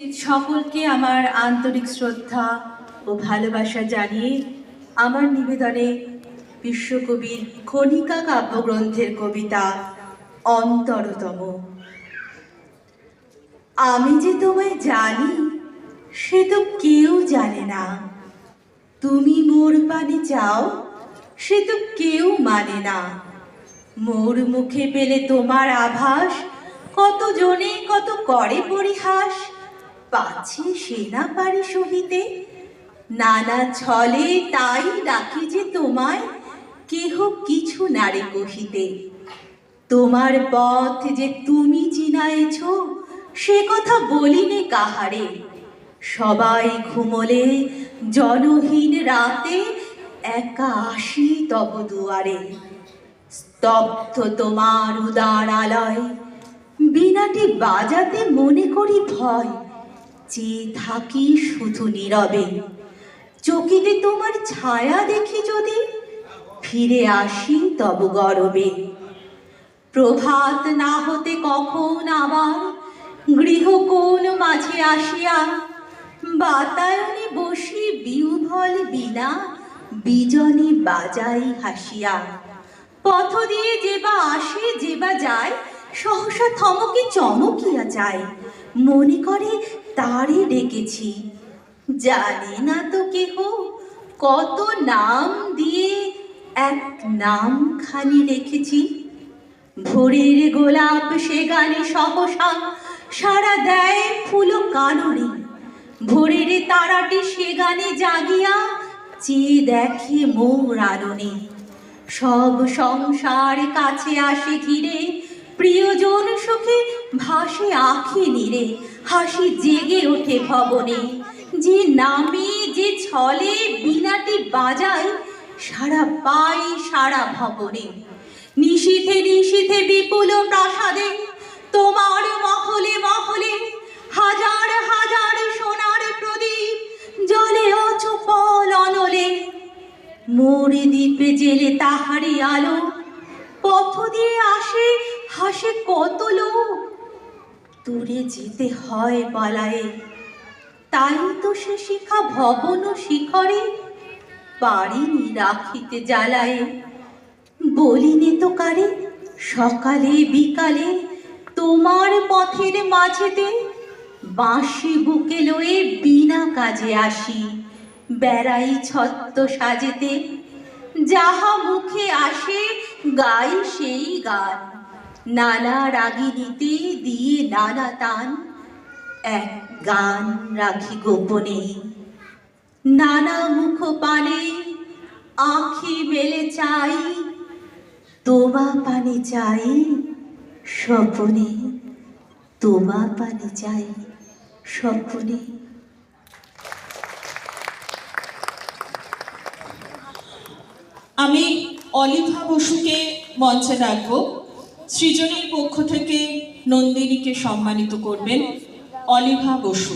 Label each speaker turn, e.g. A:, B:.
A: সকলকে আমার আন্তরিক শ্রদ্ধা ও ভালোবাসা জানিয়ে আমার নিবেদনে বিশ্বকবির খনিকা কাব্যগ্রন্থের কবিতা অন্তরতম। আমি যে তোমায় জানি সে তো কেউ জানে না, তুমি মোর পানে চাও সে তো কেউ মানে না। মোর মুখে পেলে তোমার আভাস, কত জনে কত করে পরিহাস, পাছে সে না পারে সহিতে। নানা ছলে তাই ডাকি যে তোমায়, কেহ কিছু নারে কহিতে। তোমার পথ যে তুমি চিনায়েছ, সে কথা বলিনে কাহারে। সবাই ঘুমলে জনহীন রাতে, একা আসি তব দুয়ারে। স্তব্ধ তোমার উদার আলয়, বীণাটি বাজাতে মনে করি ভয়। চেয়ে থাকি শুধু নীরবে, চকিতে তোমার ছায়া দেখি যদি, ফিরে আসি তব গরবে। প্রভাত না হতে কখন আবার গৃহকোণ মাঝে আসিয়া, বাতায়নে বসি বিউভল বীণা, বিজনে বাজাই হাসিয়া। পথ দিয়ে যেবা আসে যেবা যায়, সহসা থমকে চমকিয়া যায়। মনে করে তারে ডেকেছি, জানে না তো কেহ কত নাম দিয়ে এক নাম খানি রেখেছি। ভোরের গোলাপ সে গানে সহসা সারা দেয় ফুল কাননে। ভোরের তারাটি সে গানে জাগিয়া, চেয়ে দেখে মোর আননে। সব সংসার কাছে আসে ঘিরে, প্রিয়জন সুখে ভাসে আঁখি নীরে। হাসি জেগে ওঠে ভবনে, যে নামে যে ছলে বীণাটি বাজায়, সারা পাই সারা ভবনে। নিশীথে নিশীথে বিপুল প্রাসাদে, তোমার মহলে মহলে হাজার হাজার সোনার প্রদীপ জ্বলে অচপল অনলে। মোর দ্বীপে জেলে তাহারি আলো, পথ দিয়ে আসে হাসে কত লোক। দূরে যেতে হয় পালায়ে, তাই তো সে শিখা ভবন শিখরে, পারিনি রাখিতে জ্বালায়ে। বলিনে তো কারে সকালে বিকালে, তোমার পথের মাঝেতে বাঁশি বুকে লয়ে বিনা কাজে আসি, বেড়াই ছত্ত সাজেতে। যাহা মুখে আসে গাই সেই গান, নানা রাগিনীতে দিয়ে নানা তান। এক গান রাখি গোপনে, নানা মুখ পানে আঁখি মেলে চাই, তোমা পানে চাই স্বপনে, তোমা পানে চাই স্বপনে।
B: আমি অলিভা বসুকে মঞ্চে ডাকবো। সৃজনীর পক্ষ থেকে নন্দিনীকে সম্মানিত করবেন অলিভা বসু।